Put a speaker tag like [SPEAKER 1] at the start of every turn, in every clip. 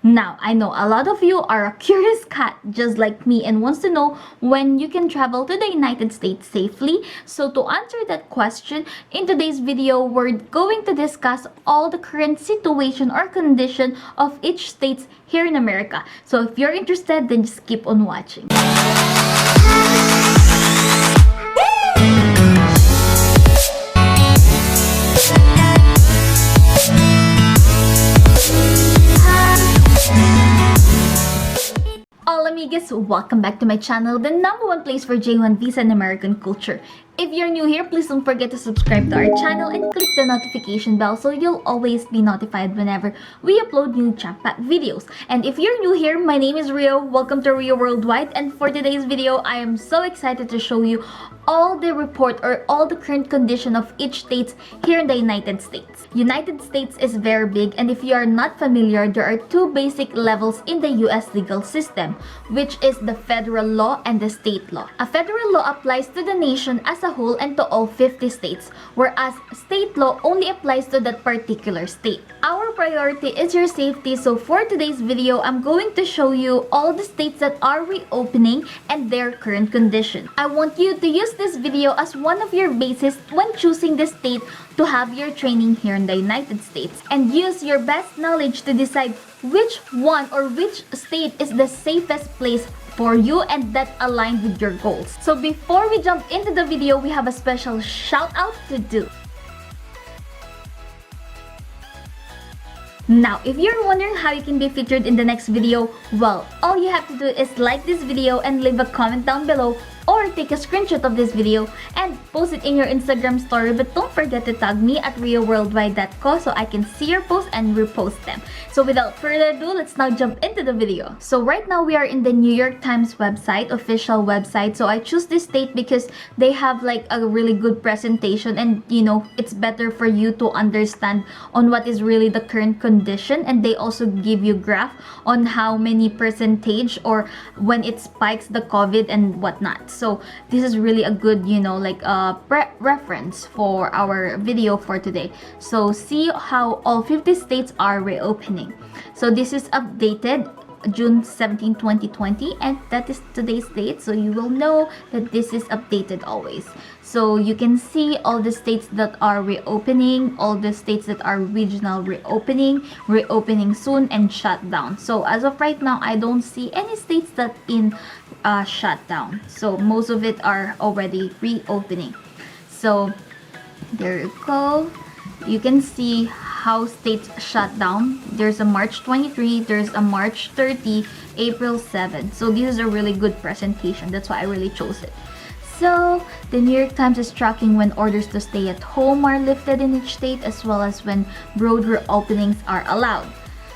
[SPEAKER 1] Now, I know a lot of you are a curious cat just like me and wants to know when you can travel to the United States safely. So to answer that question, in today's video, we're going to discuss all the current situation or condition of each state here in America. So if you're interested, then just keep on watching. All amigos, welcome back to my channel, the #1 place for J1 visa and American culture. If you're new here, please don't forget to subscribe to our channel and click the notification bell so you'll always be notified whenever we upload new jam-packed videos. And if you're new here, my name is Rio. Welcome to Rio Worldwide, and for today's video, I am so excited to show you all the report or all the current condition of each state here in the United States. United States is very big, and if you are not familiar, there are two basic levels in the US legal system, which is the federal law and the state law. A federal law applies to the nation as a whole and to all 50 states, whereas state law only applies to that particular state. Our priority is your safety, so for today's video, I'm going to show you all the states that are reopening and their current condition. I want you to use this video as one of your bases when choosing the state to have your training here in the United States, and use your best knowledge to decide which one or which state is the safest place for you and that aligned with your goals. So before we jump into the video, we have a special shout out to do. Now, if you're wondering how you can be featured in the next video, well, all you have to do is like this video and leave a comment down below, or take a screenshot of this video and post it in your Instagram story, but don't forget to tag me at rioworldwide.co so I can see your posts and repost them. So without further ado, let's now jump into the video. So right now we are in the New York Times website, official website. So I choose this state because they have like a really good presentation, and you know, it's better for you to understand on what is really the current condition, and they also give you graph on how many percentage or when it spikes the COVID and whatnot. So this is really a good, you know, like reference for our video for today. So see how all 50 states are reopening. So this is updated June 17, 2020, and that is today's date, so you will know that this is updated always. So you can see all the states that are reopening, all the states that are regional reopening soon, and shut down. So as of right now, I don't see any states that in shut down. So most of it are already reopening. So there you go. You can see how states shut down. There's a March 23, there's a March 30, April 7. So this is a really good presentation. That's why I really chose it. So the New York Times is tracking when orders to stay at home are lifted in each state, as well as when broad reopenings are allowed.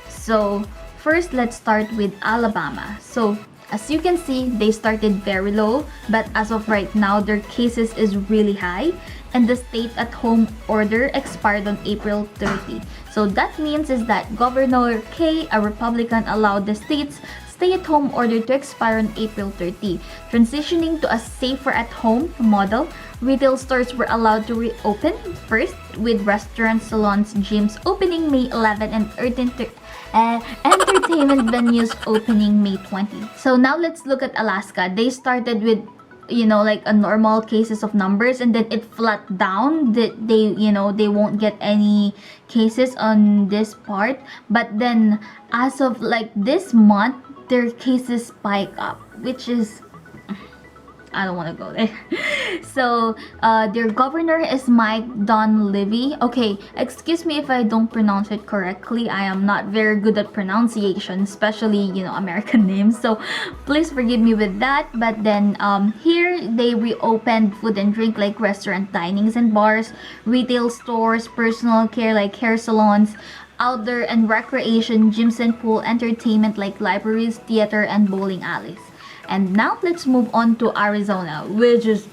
[SPEAKER 1] So first, let's start with Alabama. So as you can see, they started very low, but as of right now, their cases is really high, and the stay-at-home order expired on April 30. So that means is that Governor Kay, a Republican, allowed the state's stay-at-home order to expire on April 30. Transitioning to a safer at-home model, retail stores were allowed to reopen first, with restaurants, salons, gyms opening May 11 and entertainment venues opening May 20. So now let's look at Alaska. They started with, you know, like a normal cases of numbers, and then it flat down. They you know, they won't get any cases on this part, but then as of like this month, their cases spike up, which is, I don't want to go there. So their governor is Mike Dunleavy. Okay, excuse me if I don't pronounce it correctly. I am not very good at pronunciation, especially, you know, American names, so please forgive me with that. But then here they reopened food and drink like restaurant dinings and bars, retail stores, personal care like hair salons, outdoor and recreation, gyms and pool, entertainment like libraries, theater, and bowling alleys. And now let's move on to Arizona, which is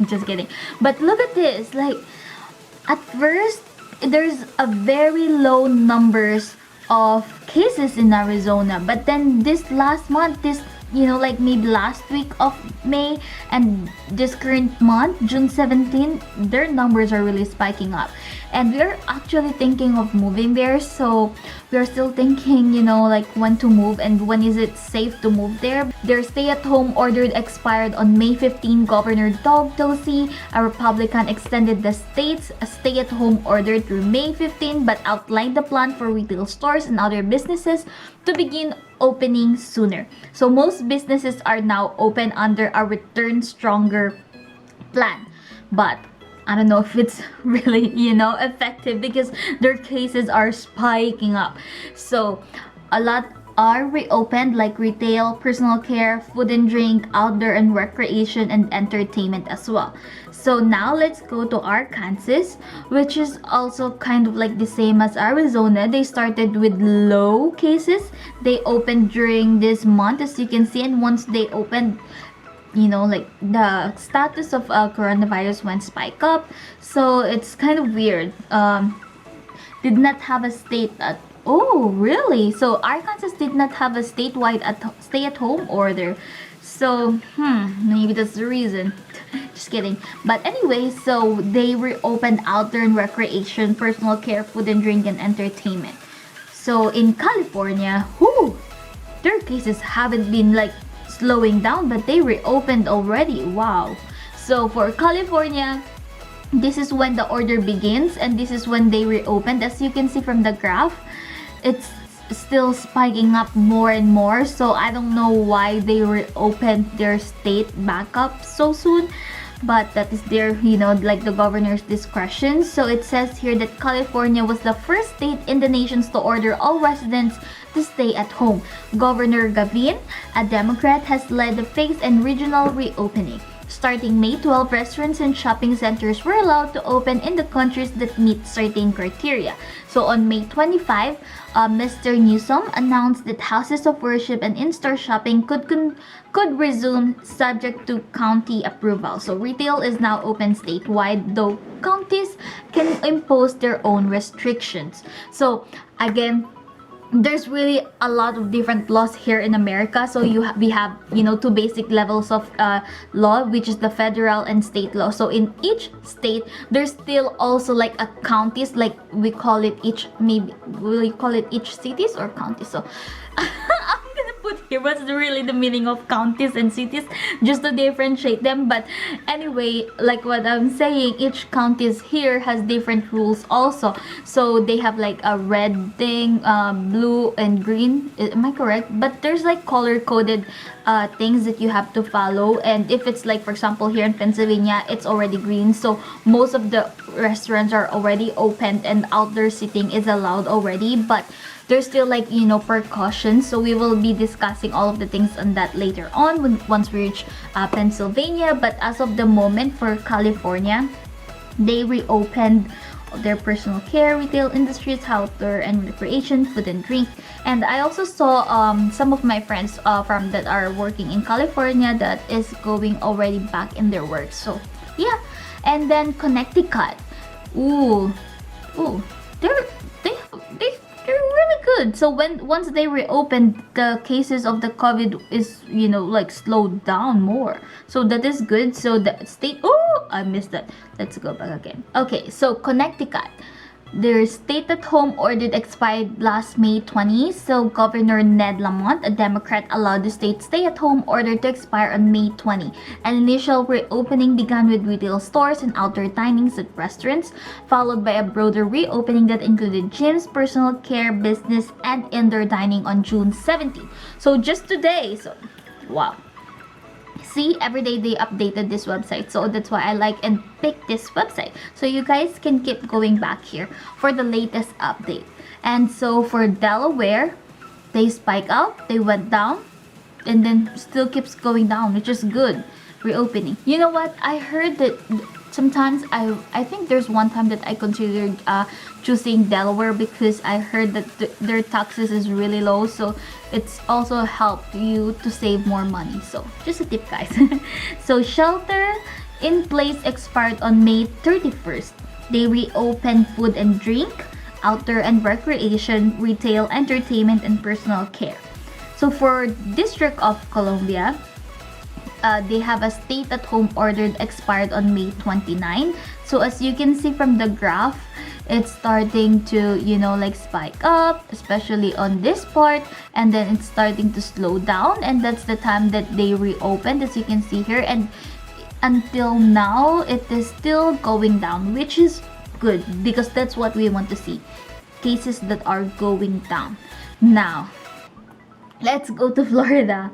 [SPEAKER 1] just kidding. But look at this, like at first there's a very low numbers of cases in Arizona, but then this last month, this, you know, like maybe last week of May and this current month, June 17, their numbers are really spiking up. and we're actually thinking of moving there. So we're still thinking, like when to move and when is it safe to move there. Their stay-at-home order expired on May 15. Governor Doug Ducey, a Republican, extended the state's stay-at-home order through May 15, but outlined the plan for retail stores and other businesses to begin opening sooner. So most businesses are now open under a return stronger plan, but I don't know if it's really, effective because their cases are spiking up. So a lot are reopened, like retail, personal care, food and drink, outdoor and recreation, and entertainment as well. So now let's go to Arkansas, which is also kind of like the same as Arizona. They started with low cases. They opened during this month, as you can see, and once they opened, like the status of coronavirus went spike up. So it's kind of weird. Did not have a state at Oh, really? So Arkansas did not have a statewide stay-at-home order. So, maybe that's the reason. Just kidding. But anyway, so they reopened outdoor and recreation, personal care, food and drink, and entertainment. So in California, their cases haven't been like slowing down, but they reopened already. Wow. So for California, this is when the order begins and this is when they reopened. As you can see from the graph, it's still spiking up more and more. So I don't know why they reopened their state back up so soon, but that is their, like the governor's discretion. So it says here that California was the first state in the nation to order all residents to stay at home. Governor Gavin, a Democrat, has led the phased and regional reopening. Starting May 12, restaurants and shopping centers were allowed to open in the countries that meet certain criteria. So on May 25, Mr. Newsom announced that houses of worship and in-store shopping could resume subject to county approval. So retail is now open statewide, though counties can impose their own restrictions. So again, there's really a lot of different laws here in America. So we have two basic levels of law, which is the federal and state law. So in each state there's still also like a counties, like we call it each, maybe we call it each cities or counties. So I'm gonna put here what's really the meaning of counties and cities just to differentiate them. But anyway, like what I'm saying, each counties here has different rules also. So they have like a red thing, blue and green, am I correct? But there's like color coded things that you have to follow. And if it's like, for example, here in Pennsylvania, it's already green, so most of the restaurants are already opened and outdoor seating is allowed already. But there's still like precautions. So we will be discussing all of the things on that later on once we reach Pennsylvania. But as of the moment, for California, they reopened their personal care, retail industries, outdoor and recreation, food and drink. And I also saw some of my friends from that are working in California that is going already back in their work. So yeah. And then Connecticut, they're really good. So once they reopened, the cases of the COVID is like slowed down more. So that is good. So the state, I missed that. Let's go back again. Okay, so Connecticut, their stay-at-home order expired last May 20. So Governor Ned Lamont, a Democrat, allowed the state stay-at-home order to expire on May 20. An initial reopening began with retail stores and outdoor dinings at restaurants, followed by a broader reopening that included gyms, personal care, business, and indoor dining on June 17. So just today. So wow. See, every day they updated this website, so that's why I like and pick this website, so you guys can keep going back here for the latest update. And so for Delaware, they spike out, they went down, and then still keeps going down, which is good. Reopening. You know what, I heard that sometimes I think there's one time that I considered choosing Delaware because I heard that their taxes is really low, so it's also helped you to save more money. So just a tip, guys. So shelter in place expired on May 31st. They reopened food and drink, outdoor and recreation, retail, entertainment, and personal care. So for District of Columbia, they have a stay-at-home order expired on May 29. So as you can see from the graph, it's starting to, you know, like spike up, especially on this part, and then it's starting to slow down, and that's the time that they reopened, as you can see here. And until now it is still going down, which is good because that's what we want to see, cases that are going down. Now let's go to Florida.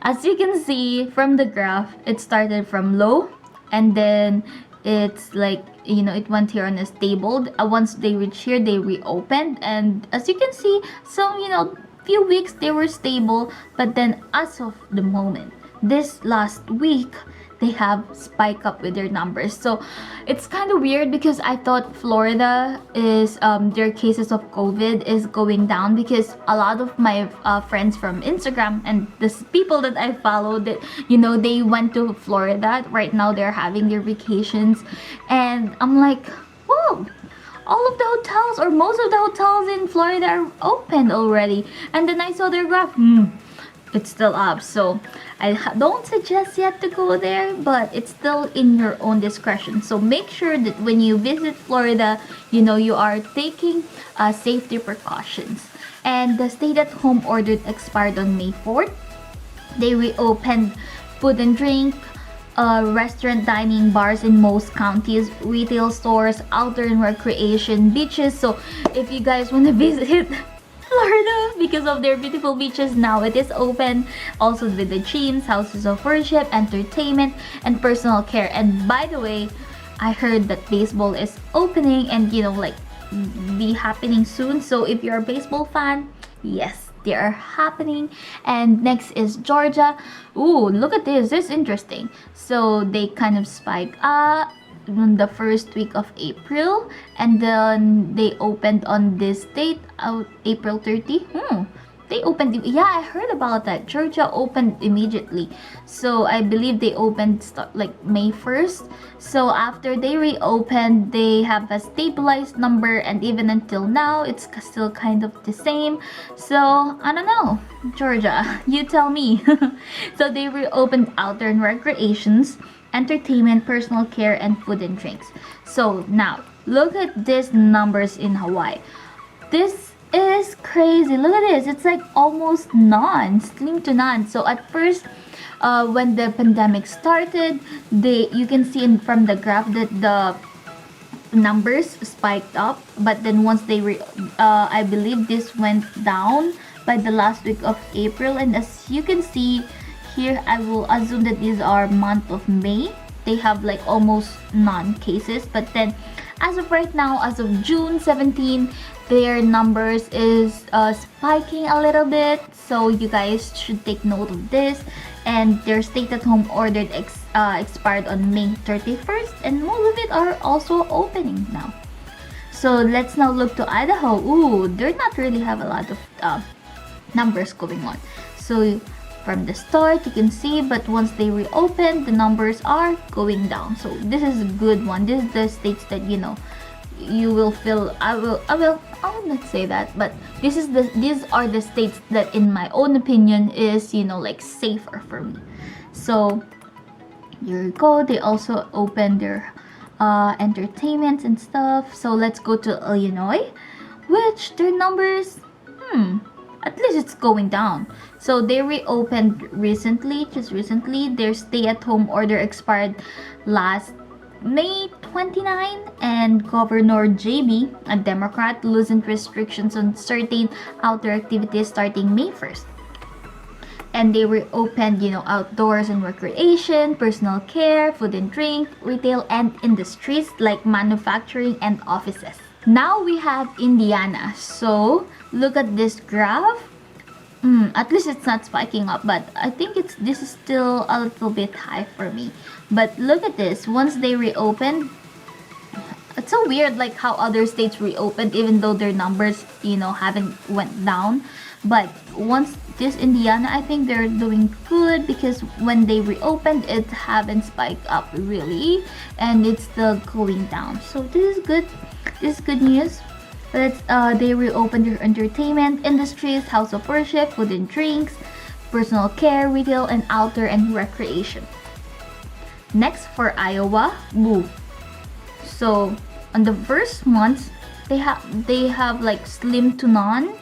[SPEAKER 1] As you can see from the graph, it started from low, and then it's like, you know, it went here on a stable. Once they reached here, they reopened, and as you can see, so, you know, few weeks they were stable, but then as of the moment, this last week, they have spike up with their numbers. So it's kind of weird because I thought Florida is their cases of COVID is going down, because a lot of my friends from Instagram and the people that I follow, that, you know, they went to Florida. Right now they're having their vacations, and I'm like, whoa, all of the hotels, or most of the hotels in Florida, are open already. And then I saw their graph, it's still up. So I don't suggest yet to go there, but it's still in your own discretion. So make sure that when you visit Florida, you know, you are taking safety precautions. And the stay-at-home order expired on May 4th. They reopened food and drink, restaurant, dining, bars in most counties, retail stores, outdoor and recreation, beaches. So if you guys want to visit Florida because of their beautiful beaches, now it is open. Also with the gyms, houses of worship, entertainment, and personal care. And by the way, I heard that baseball is opening and, you know, like, be happening soon. So if you're a baseball fan, yes, they are happening. And next is Georgia. Ooh, look at this. This is interesting. So they kind of spike up in the first week of April, and then they opened on this date, April 30. They opened, yeah, I heard about that. Georgia opened immediately, so I believe they opened like May 1st. So after they reopened, they have a stabilized number, and even until now it's still kind of the same. So I don't know, Georgia, you tell me. So they reopened outdoor and recreations, entertainment, personal care, and food and drinks. So now look at these numbers in Hawaii. This is crazy. Look at this. It's like almost none, slim to none. So at first, when the pandemic started, you can see from the graph that the numbers spiked up, but then once they I believe this went down by the last week of April. And as you can see here, I will assume that these are month of May. They have like almost none cases, but then as of right now, as of June 17, their numbers is spiking a little bit. So you guys should take note of this. And their stay-at-home order expired on May 31st, and most of it are also opening now. So let's now look to Idaho. Ooh, they not really have a lot of numbers going on. So from the start, you can see, but once they reopen, the numbers are going down. So this is a good one. This is the states that, you know, you will feel, I will not say that, but these are the states that, in my own opinion, is, you know, like safer for me. So here you go. They also opened their entertainment and stuff. So let's go to Illinois, which their numbers, at least it's going down. So they reopened just recently. Their stay-at-home order expired last May 29, and Governor JB, a Democrat, loosened restrictions on certain outdoor activities starting May 1st. And they reopened, you know, outdoors and recreation, personal care, food and drink, retail, and industries like manufacturing and offices. Now we have Indiana. So look at this graph. At least it's not spiking up, but I think this is still a little bit high for me. But look at this. Once they reopened, it's so weird, like how other states reopened even though their numbers, you know, haven't went down. But once this Indiana, I think they're doing good, because when they reopened, it haven't spiked up really, and it's still going down. So this is good. This is good news. They reopened their entertainment, industries, house of worship, food and drinks, personal care, retail, and outdoor and recreation. Next for Iowa, So on the first month, they have like slim to none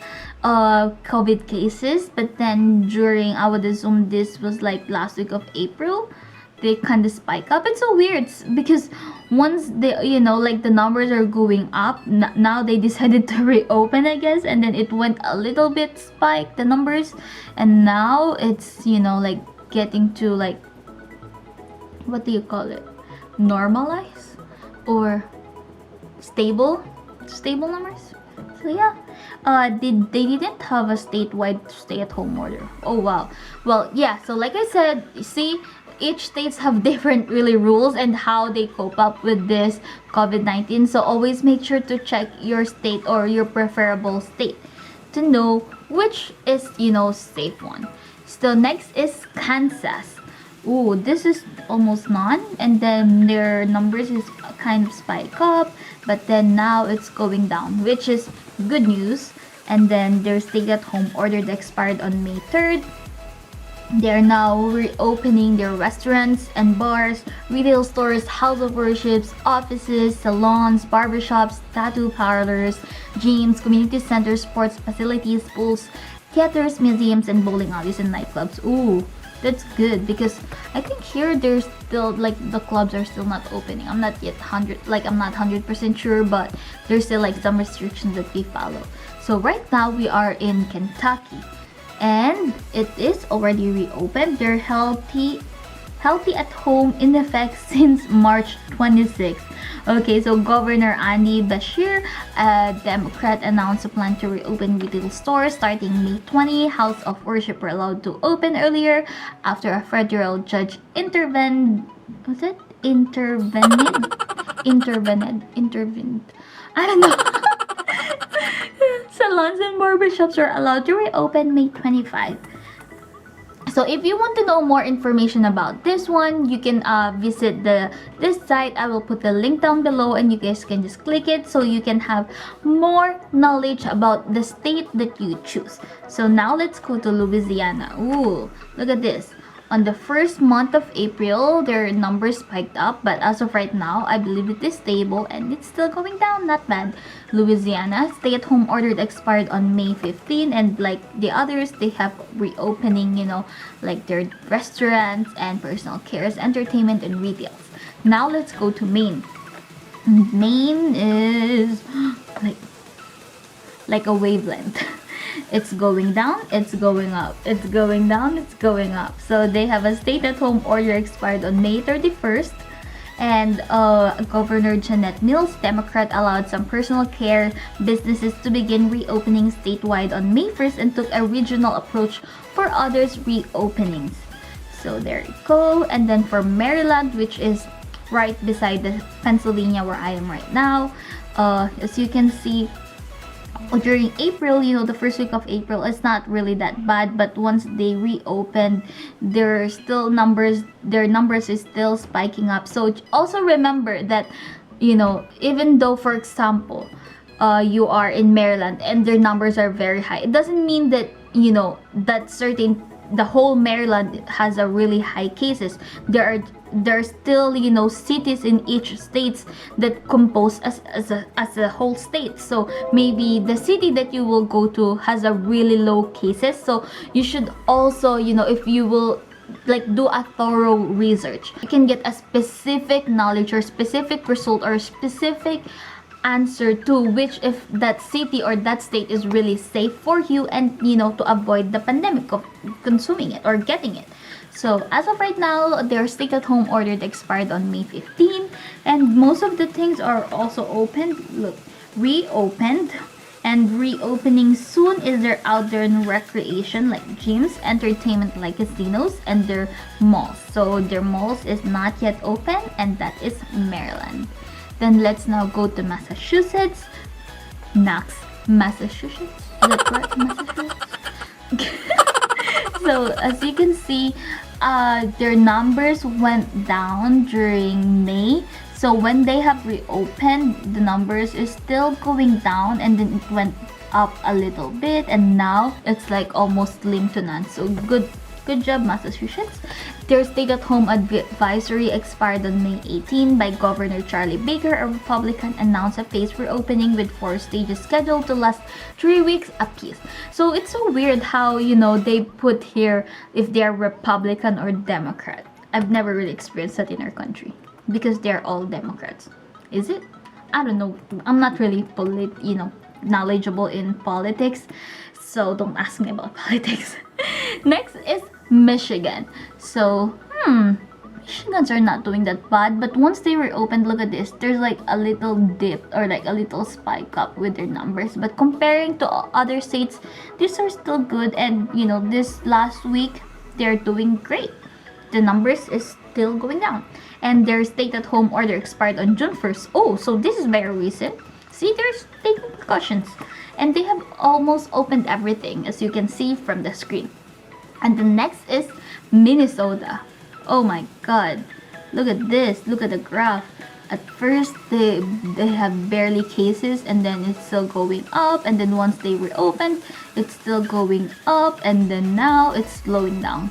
[SPEAKER 1] COVID cases, but then during, I would assume this was like last week of April, they kind of spike up. It's so weird because once they, like the numbers are going up, now they decided to reopen, I guess, and then it went a little bit spike, the numbers, and now it's, like getting to like, what do you call it, normalize or stable numbers. So yeah, they didn't have a statewide stay-at-home order. Oh wow. Well, yeah. So like I said, see, each states have different really rules and how they cope up with this COVID-19. So always make sure to check your state or your preferable state to know which is, safe one. So next is Kansas. Ooh, this is almost none, and then their numbers is kind of spike up, but then now it's going down, which is good news. And then their stay-at-home order that expired on May 3rd. They're now reopening their restaurants and bars, retail stores, house of worships, offices, salons, barbershops, tattoo parlors, gyms, community centers, sports facilities, pools, theaters, museums, and bowling alleys and nightclubs. Ooh, that's good, because I think here there's still like the clubs are still not opening. I'm not yet 100% sure, but there's still like some restrictions that we follow. So right now we are in Kentucky, and it is already reopened. They're healthy at home in effect since March 26th. Okay, so Governor Andy Beshear, a Democrat, announced a plan to reopen retail stores starting May 20. House of worship were allowed to open earlier after a federal judge intervened. Was it intervened? I don't know. Salons and barbershops are allowed to reopen May 25. So if you want to know more information about this one, you can visit this site. I will put the link down below, and you guys can just click it so you can have more knowledge about the state that you choose. So now let's go to Louisiana. Ooh, look at this. On the first month of April, their numbers spiked up, but as of right now, I believe it is stable and it's still going down. Not bad. Louisiana stay-at-home order that expired on May 15, and like the others, they have reopening, like their restaurants and personal cares, entertainment, and retail. Now let's go to Maine. Maine is like a wavelength. It's going down, it's going up, it's going down, it's going up. So they have a stay-at-home order expired on May 31st, and Governor Janet Mills, Democrat, allowed some personal care businesses to begin reopening statewide on May 1st and took a regional approach for others reopenings. So there you go. And then for Maryland, which is right beside the Pennsylvania where I am right now, as you can see, during April, the first week of April, it's not really that bad, but once they reopened, their numbers is still spiking up. So also remember that, even though, for example, you are in Maryland and their numbers are very high, it doesn't mean that, the whole Maryland has a really high cases. There are still, cities in each states that compose as a whole state. So maybe the city that you will go to has a really low cases. So you should also, if you will do a thorough research, you can get a specific knowledge or specific result or specific answer to which if that city or that state is really safe for you, and to avoid the pandemic of consuming it or getting it. So as of right now, their stay-at-home order expired on May 15, and most of the things are also reopened, and reopening soon is their outdoor and recreation like gyms, entertainment like casinos, and their malls. So their malls is not yet open, and that is Maryland. Then let's now go to Massachusetts. Massachusetts? Is that correct? Massachusetts? So as you can see, their numbers went down during May. So when they have reopened, the numbers is still going down, and then it went up a little bit, and now it's like almost slim to none. So good job, Massachusetts. Their stay-at-home advisory expired on May 18 by Governor Charlie Baker. A Republican announced a phased reopening with 4 stages scheduled to last 3 weeks apiece. So it's so weird how, they put here if they're Republican or Democrat. I've never really experienced that in our country because they're all Democrats. Is it? I don't know. I'm not really knowledgeable in politics, so don't ask me about politics. Next is Michigan. So, Michigans are not doing that bad, but once they reopened, look at this. There's like a little dip or like a little spike up with their numbers. But comparing to other states, these are still good. And this last week, they're doing great. The numbers is still going down. And their stay-at-home order expired on June 1st. Oh, so this is very recent. See, they're taking precautions. And they have almost opened everything, as you can see from the screen. And the next is Minnesota. Oh my god. Look at this. Look at the graph. At first, they have barely cases, and then it's still going up. And then once they reopened, it's still going up. And then now it's slowing down.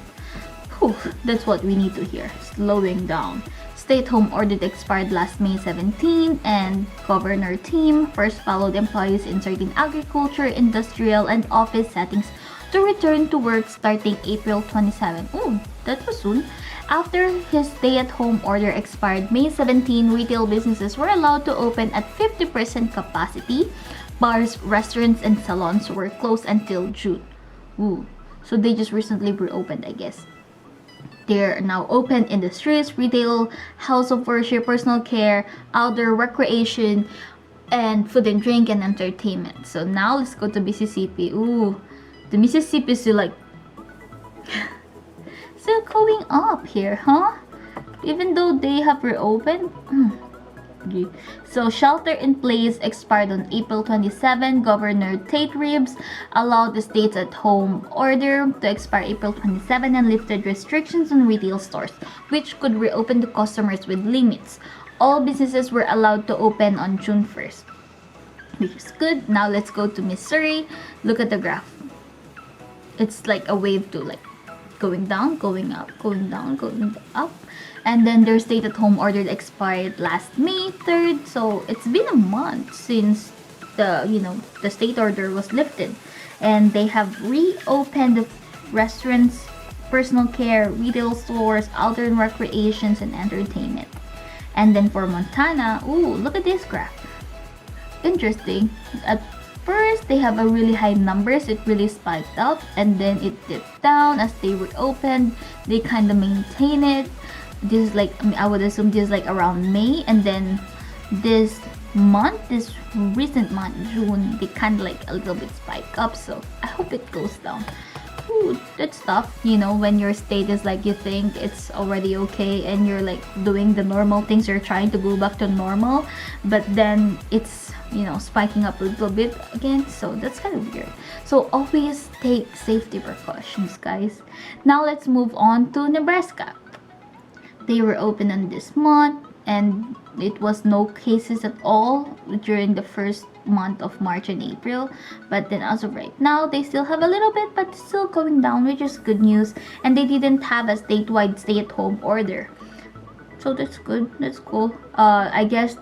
[SPEAKER 1] Whew, that's what we need to hear. Slowing down. Stay-at-home order expired last May 17, and Governor team first followed employees in certain agriculture, industrial, and office settings to return to work starting April 27. Oh, that was soon. After his stay-at-home order expired May 17, retail businesses were allowed to open at 50% capacity. Bars, restaurants, and salons were closed until June. Ooh, so they just recently reopened, I guess. They're now open industries, retail, house of worship, personal care, outdoor recreation, and food and drink and entertainment. So now let's go to Mississippi. Ooh, the Mississippi is still still going up here, huh? Even though they have reopened. So shelter in place expired on April 27. Governor Tate Reeves allowed the state's at-home order to expire April 27 and lifted restrictions on retail stores, which could reopen to customers with limits. All businesses were allowed to open on June 1st, which is good. Now let's go to Missouri. Look at the graph. It's like a wave too, like going down, going up, going down, going up. And then their stay-at-home order expired last May 3rd. So it's been a month since the state order was lifted. And they have reopened restaurants, personal care, retail stores, outdoor recreations, and entertainment. And then for Montana, ooh, look at this graph. Interesting. At first, they have a really high numbers. It really spiked up. And then it dipped down as they reopened. They kind of maintain it. This is like, I would assume this is like around May, and then this recent month, June, they kind of like a little bit spike up. So I hope it goes down. Ooh, that's tough, when your state is like, you think it's already okay and you're like doing the normal things, you're trying to go back to normal, but then it's spiking up a little bit again. So that's kind of weird. So always take safety precautions, guys. Now let's move on to Nebraska. They were open on this month, and it was no cases at all during the first month of March and April. But then as of right now, they still have a little bit, but still going down, which is good news. And they didn't have a statewide stay-at-home order. So that's good. That's cool. I guess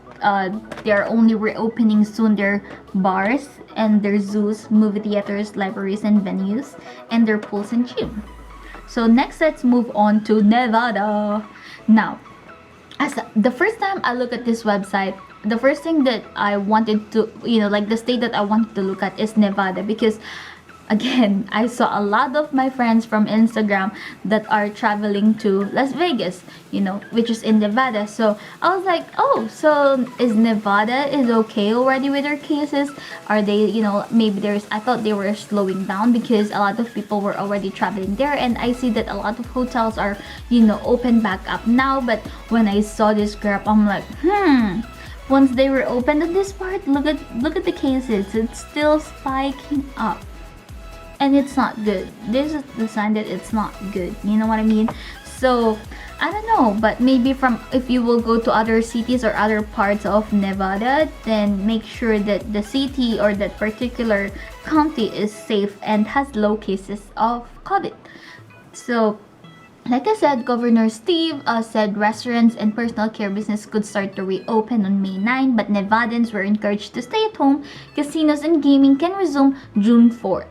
[SPEAKER 1] they are only reopening soon their bars and their zoos, movie theaters, libraries, and venues, and their pools and gym. So next, let's move on to Nevada. Now, as the first time I look at this website, the first thing that I wanted to, like the state that I wanted to look at is Nevada, because again, I saw a lot of my friends from Instagram that are traveling to Las Vegas, which is in Nevada. So I was like, oh, so is Nevada is okay already with their cases? Are they, maybe I thought they were slowing down because a lot of people were already traveling there. And I see that a lot of hotels are, open back up now. But when I saw this graph, I'm like, once they were open at this part, look at the cases. It's still spiking up. And it's not good. This is the sign that it's not good. You know what I mean? So, I don't know. But maybe if you will go to other cities or other parts of Nevada, then make sure that the city or that particular county is safe and has low cases of COVID. So, Like I said, Governor Steve said restaurants and personal care business could start to reopen on May 9, but Nevadans were encouraged to stay at home. Casinos and gaming can resume June 4th.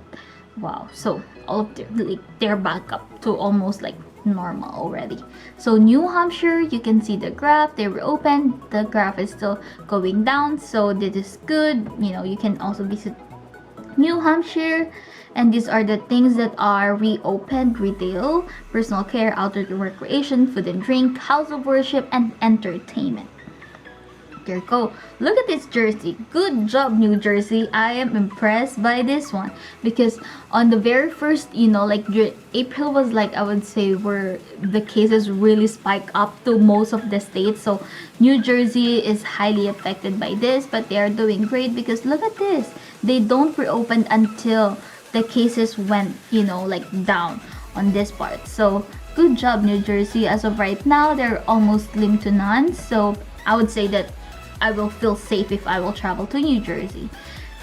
[SPEAKER 1] Wow, so all of they're back up to almost like normal already. So New Hampshire, you can see the graph, they reopened. The graph is still going down, so this is good. You know, you can also visit New Hampshire, and these are the things that are reopened: retail, personal care, outdoor recreation, food and drink, house of worship, and entertainment. There you go. Look at this Jersey. Good job, New Jersey. I am impressed by this one because on the very first, you know, like April was like, I would say, where the cases really spike up to most of the states. So New Jersey is highly affected by this, but they are doing great because look at this. They don't reopen until the cases went, you know, like down on this part. So good job, New Jersey. As of right now, they're almost slim to none. So I would say that I will feel safe if I will travel to New Jersey.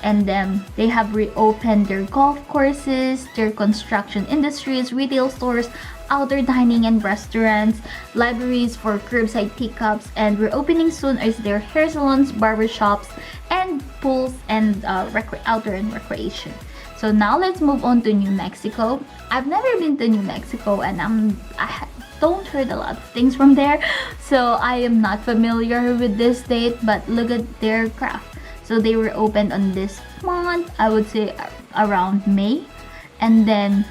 [SPEAKER 1] And then they have reopened their golf courses, their construction industries, retail stores, outdoor dining and restaurants, libraries for curbside pickups, and reopening soon is their hair salons, barbershops, and pools and outdoor and recreation. So now let's move on to New Mexico. I've never been to New Mexico, and I don't heard a lot of things from there, so I am not familiar with this state. But look at their graph. So they were opened on this month, I would say around May, and then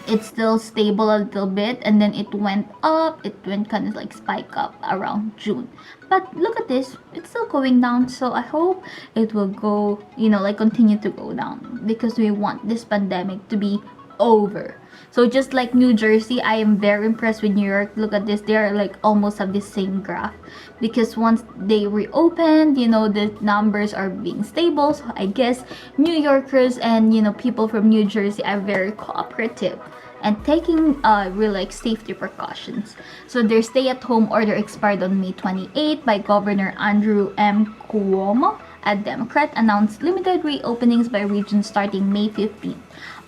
[SPEAKER 1] it's still stable a little bit, and then it went up. It went kind of like spike up around June. But look at this, it's still going down. So I hope it will go, you know, like continue to go down because we want this pandemic to be over. So just like New Jersey, I am very impressed with New York. Look at this, they're like almost have the same graph because once they reopened, you know, the numbers are being stable. So I guess New Yorkers and, you know, people from New Jersey are very cooperative and taking real like safety precautions. So their stay-at-home order expired on May 28 by Governor Andrew M. Cuomo, a Democrat, announced limited reopenings by region starting May 15th.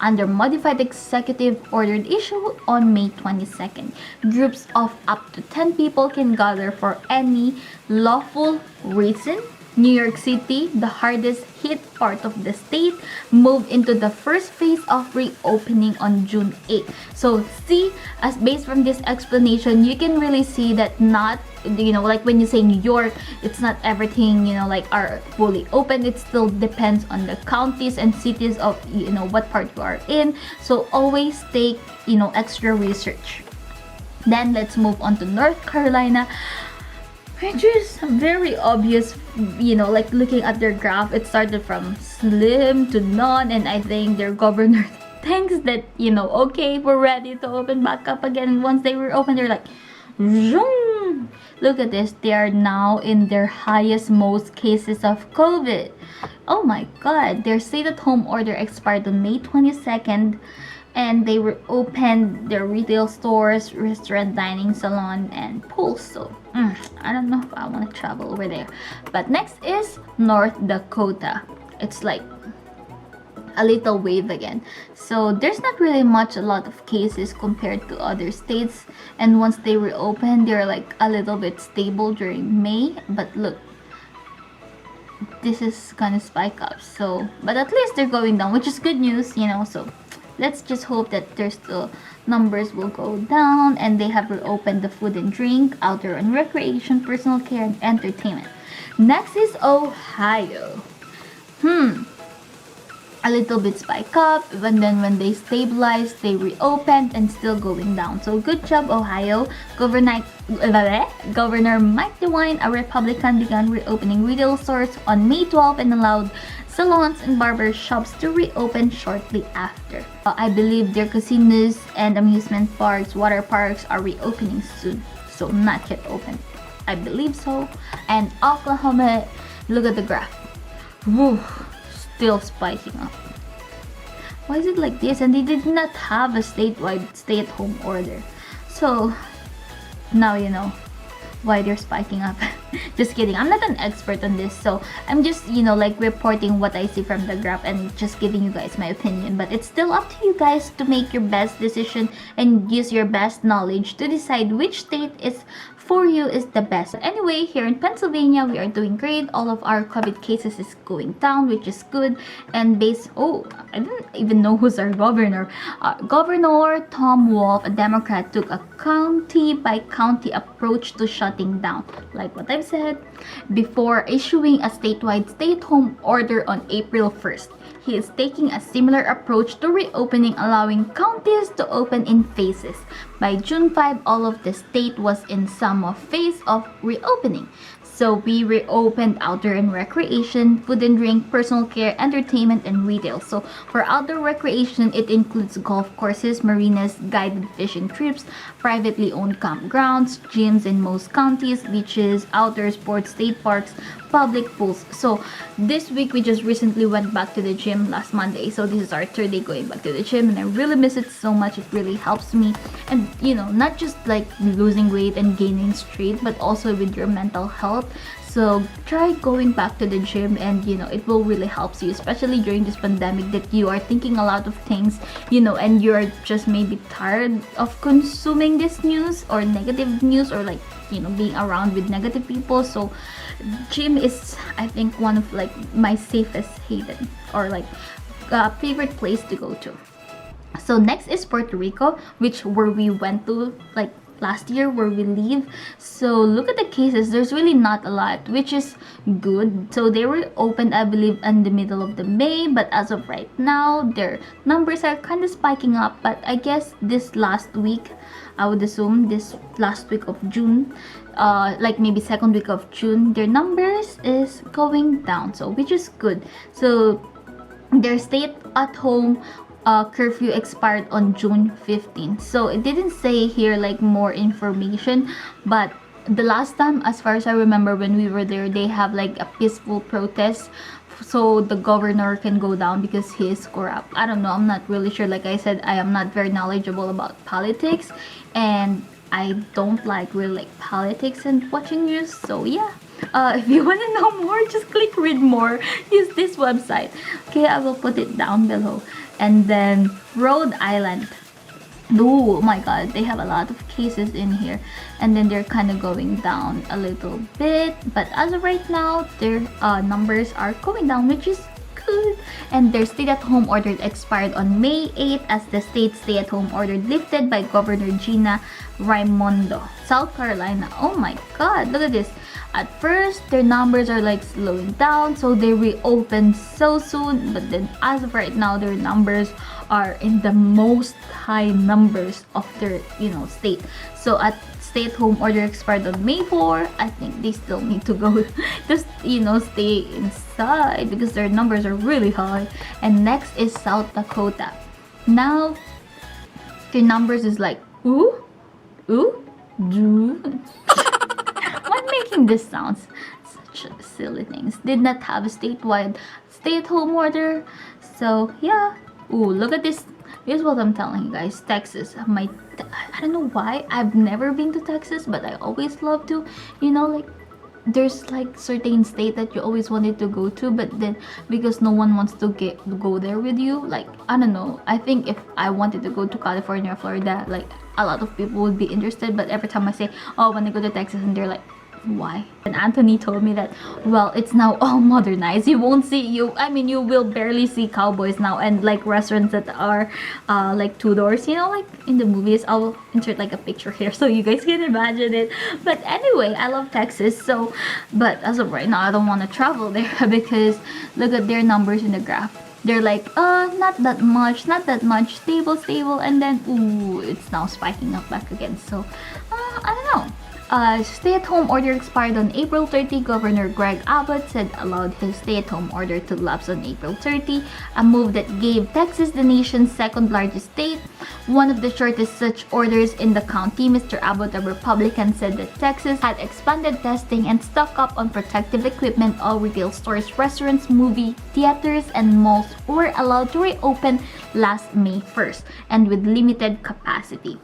[SPEAKER 1] Under modified executive order issued on May 22nd, groups of up to 10 people can gather for any lawful reason. New York City, the hardest hit part of the state, moved into the first phase of reopening on June 8. So see, as based from this explanation, you can really see that not, you know, like when you say New York, it's not everything, you know, like are fully open. It still depends on the counties and cities of, you know, what part you are in. So always take, you know, extra research. Then let's move on to North Carolina, which is very obvious, you know, like looking at their graph, it started from slim to none, and I think their governor thinks that, you know, okay, we're ready to open back up again. And once they were open, they're like, zoom. Look at this, they are now in their highest most cases of COVID. Oh my god, their stay-at-home order expired on May 22nd, and they were opened their retail stores, restaurant, dining, salon, and pools. So I don't know if I want to travel over there. But next is North Dakota. It's like a little wave again. So there's not really a lot of cases compared to other states, and once they reopen, they're like a little bit stable during May. But look, this is gonna spike up. So but at least they're going down, which is good news, you know. So let's just hope that there's still numbers will go down, and they have reopened the food and drink, outdoor and recreation, personal care, and entertainment. Next is Ohio. A little bit spike up, and then when they stabilized, they reopened and still going down. So good job, Ohio. Governor Mike DeWine, a Republican, began reopening retail stores on May 12 and allowed salons and barber shops to reopen shortly after. I believe their casinos and amusement parks, water parks are reopening soon. So not yet open. I believe so. And Oklahoma, look at the graph. Woo, still spiking up. Why is it like this? And they did not have a statewide stay-at-home order. So now you know why they're spiking up. Just kidding. I'm not an expert on this, so I'm just, like reporting what I see from the graph and just giving you guys my opinion. But it's still up to you guys to make your best decision and use your best knowledge to decide which state is for you is the best. Anyway, here in Pennsylvania, we are doing great. All of our COVID cases is going down, which is good. And I didn't even know who's our governor. Governor Tom Wolf, a Democrat, took a county by county approach to shutting down, like what I've said, before issuing a statewide stay-at-home order on April 1st. He is taking a similar approach to reopening, allowing counties to open in phases. By June 5, all of the state was in some phase of reopening. So we reopened outdoor and recreation, food and drink, personal care, entertainment, and retail. So for outdoor recreation, it includes golf courses, marinas, guided fishing trips, privately owned campgrounds, gyms in most counties, beaches, outdoor sports, state parks, public pools. So this week we just recently went back to the gym last Monday. So this is our third day going back to the gym, and I really miss it so much. It really helps me, and not just like losing weight and gaining strength, but also with your mental health. So try going back to the gym, and it will really help you, especially during this pandemic that you are thinking a lot of things, and you're just maybe tired of consuming this news or negative news, or like being around with negative people. So gym is, I think, one of like my safest haven, or like favorite place to go to. So next is Puerto Rico, where we went to like last year, where we live. So look at the cases. There's really not a lot, which is good. So they were opened, I believe, in the middle of the May, but as of right now, their numbers are kind of spiking up. But I guess this last week, I would assume this last week of June, like maybe second week of June, their numbers is going down, so which is good. So their stay-at-home curfew expired on June 15th. So it didn't say here like more information, but the last time, as far as I remember, when we were there, they have like a peaceful protest, so the governor can go down because he is corrupt. I don't know, I'm not really sure. Like I said, I am not very knowledgeable about politics, and I don't really like politics and watching news. So yeah, if you want to know more, just click read more. Use this website. Okay, I will put it down below. And then Rhode Island. Oh my god, they have a lot of cases in here, and then they're kind of going down a little bit, but as of right now, their numbers are going down, which is good. And their stay-at-home order expired on May 8th as the state stay-at-home order lifted by Governor Gina Raimondo. South Carolina. Oh my god, look at this. At first, their numbers are like slowing down, so they reopened so soon, but then as of right now, their numbers are in the most high numbers of their state. So at stay-at-home order expired on May 4, I think they still need to go just stay inside because their numbers are really high. And next is South Dakota. Now their numbers is like ooh why making this sounds such silly things. Did not have a statewide stay-at-home order. So yeah. Ooh, look at this. Here's what I'm telling you guys. Texas. I don't know why. I've never been to Texas, but I always love to. Like there's like certain state that you always wanted to go to, but then because no one wants to go there with you, like I don't know. I think if I wanted to go to California or Florida, like a lot of people would be interested, but every time I say, oh, I want to go to Texas, and they're like, why? And Anthony told me that, well, it's now all modernized. You won't see you will barely see cowboys now, and like restaurants that are like two doors, like in the movies. I'll insert like a picture here so you guys can imagine it. But anyway, I love Texas. So but as of right now, I don't want to travel there because look at their numbers in the graph. They're like not that much, stable, and then ooh, it's now spiking up back again. So I don't know. Stay-at-home order expired on April 30. Governor Greg Abbott said allowed his stay-at-home order to lapse on April 30, a move that gave Texas the nation's second largest state one of the shortest such orders in the county. Mr. Abbott, a Republican, said that Texas had expanded testing and stock up on protective equipment. All retail stores, restaurants, movie theaters, and malls were allowed to reopen last May 1st, and with limited capacity.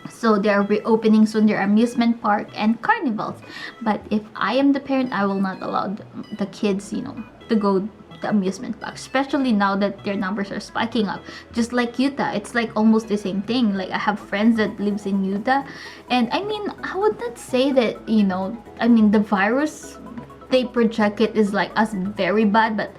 [SPEAKER 1] So they are reopening soon their amusement park and carnivals. But if I am the parent, I will not allow the kids, to go the amusement park, especially now that their numbers are spiking up. Just like Utah, it's like almost the same thing. Like I have friends that lives in Utah, and I mean, I would not say that, the virus they project it is like as very bad, but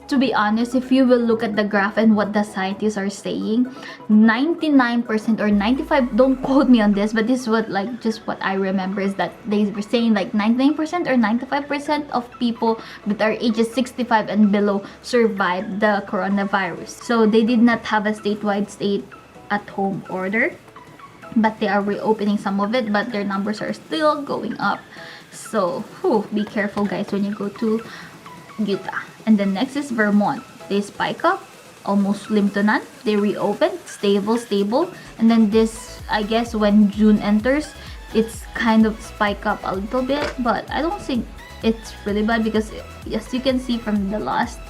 [SPEAKER 1] to be honest, if you will look at the graph and what the scientists are saying, 99% or 95, don't quote me on this, but this is what, like, just what I remember is that they were saying like 99% or 95% of people that are ages 65 and below survived the coronavirus. So they did not have a statewide stay-at-home order, but they are reopening some of it, but their numbers are still going up. So be careful, guys, when you go to Utah. And then next is Vermont. They spike up, almost slim to none. They reopen, stable. And then this, I guess, when June enters, it's kind of spike up a little bit, but I don't think it's really bad because, as you can see from the last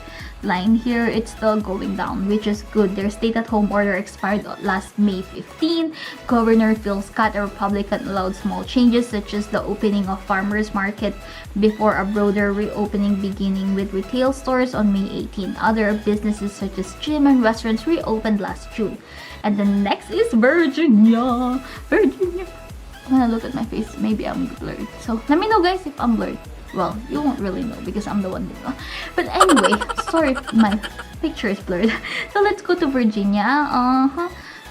[SPEAKER 1] line here, it's still going down, which is good. Their stay-at-home order expired last May 15. Governor Phil Scott, a Republican, allowed small changes such as the opening of farmers market before a broader reopening, beginning with retail stores on May 18. Other businesses such as gym and restaurants reopened last June. And the next is Virginia. When I look at my face, maybe I'm blurred. So let me know, guys, if I'm blurred. Well, you won't really know because I'm the one that know. But anyway, sorry if my picture is blurred. So let's go to Virginia.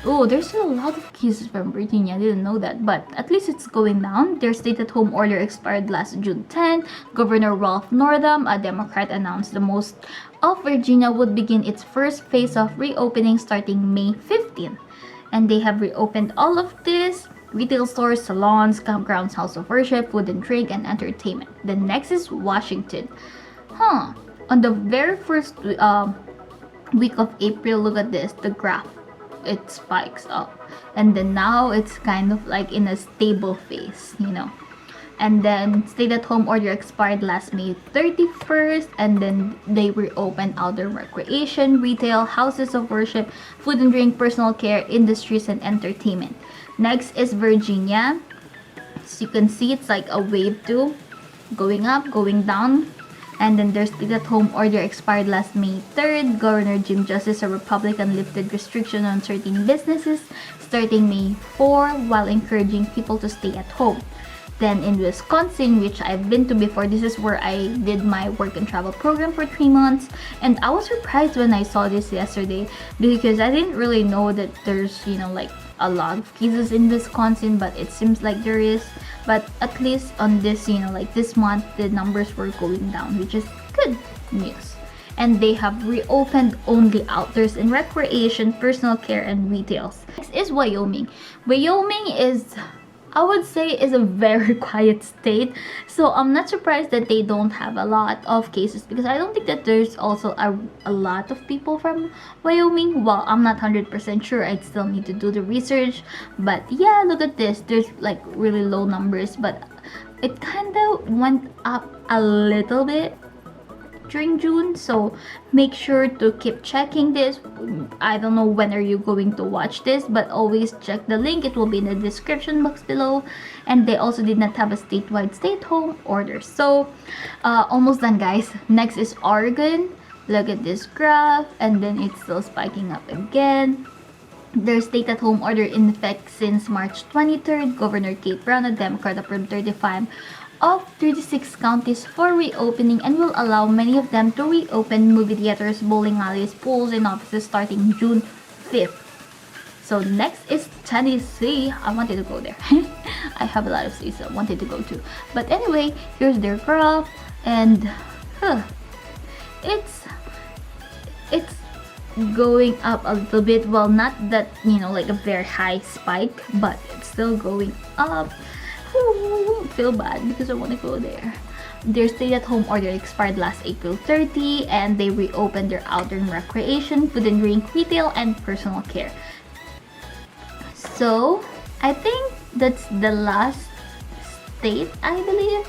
[SPEAKER 1] Oh, there's still a lot of cases from Virginia. I didn't know that, but at least it's going down. Their stay-at-home order expired last June 10. Governor Ralph Northam, a Democrat, announced the most of Virginia would begin its first phase of reopening starting May 15. And they have reopened all of this. Retail stores, salons, campgrounds, house of worship, food and drink, and entertainment. The next is Washington. On the very first week of April, look at this, the graph. It spikes up. And then now it's kind of like in a stable phase, And then stay-at-home order expired last May 31st, and then they reopened outdoor recreation, retail, houses of worship, food and drink, personal care, industries, and entertainment. Next is Virginia. As you can see, it's like a wave too, going up, going down. And then their stay-at-home order expired last May 3rd. Governor Jim Justice, a Republican, lifted restriction on certain businesses starting May 4 while encouraging people to stay at home. Then in Wisconsin, which I've been to before, this is where I did my work and travel program for 3 months. And I was surprised when I saw this yesterday because I didn't really know that there's, like a lot of cases in Wisconsin, but it seems like there is. But at least on this, like this month, the numbers were going down, which is good news. And they have reopened only outdoors and recreation, personal care, and retails. Next is Wyoming. Wyoming is, I would say, is a very quiet state, so I'm not surprised that they don't have a lot of cases because I don't think that there's also a lot of people from Wyoming. Well, I'm not 100% sure. I'd still need to do the research, but yeah, look at this. There's like really low numbers, but it kind of went up a little bit during June, so make sure to keep checking this. I don't know when are you going to watch this, but always check the link. It will be in the description box below. And they also did not have a statewide stay-at-home order. So almost done, guys. Next is Oregon. Look at this graph, and then it's still spiking up again. Their stay-at-home order in effect since March 23rd. Governor Kate Brown, a Democrat, approved 35 of 36 counties for reopening and will allow many of them to reopen movie theaters, bowling alleys, pools, and offices starting June 5th. So next is Tennessee. I wanted to go there. I have a lot of states I wanted to go to. But anyway, here's their graph, and it's going up a little bit. Well, not that, like a very high spike, but it's still going up. Feel bad because I want to go there. Their stay-at-home order expired last April 30, and they reopened their outdoor recreation, food and drink, retail, and personal care. So I think that's the last state, I believe.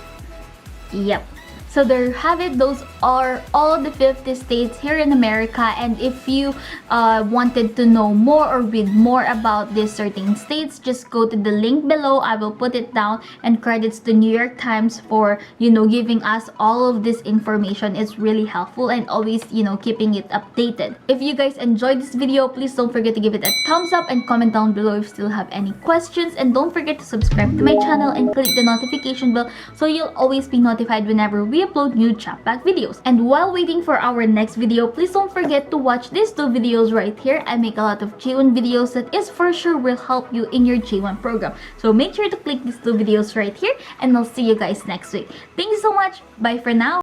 [SPEAKER 1] Yep. So there you have it. Those are all the 50 states here in America. And if you wanted to know more or read more about these certain states, just go to the link below. I will put it down. And credits to New York Times for, giving us all of this information. It's really helpful, and always, keeping it updated. If you guys enjoyed this video, please don't forget to give it a thumbs up and comment down below if you still have any questions. And don't forget to subscribe to my channel and click the notification bell so you'll always be notified whenever we upload new chat pack videos. And while waiting for our next video, please don't forget to watch these two videos right here. I make a lot of J1 videos that is for sure will help you in your J1 program. So make sure to click these two videos right here, and I'll see you guys next week. Thank you so much. Bye for now.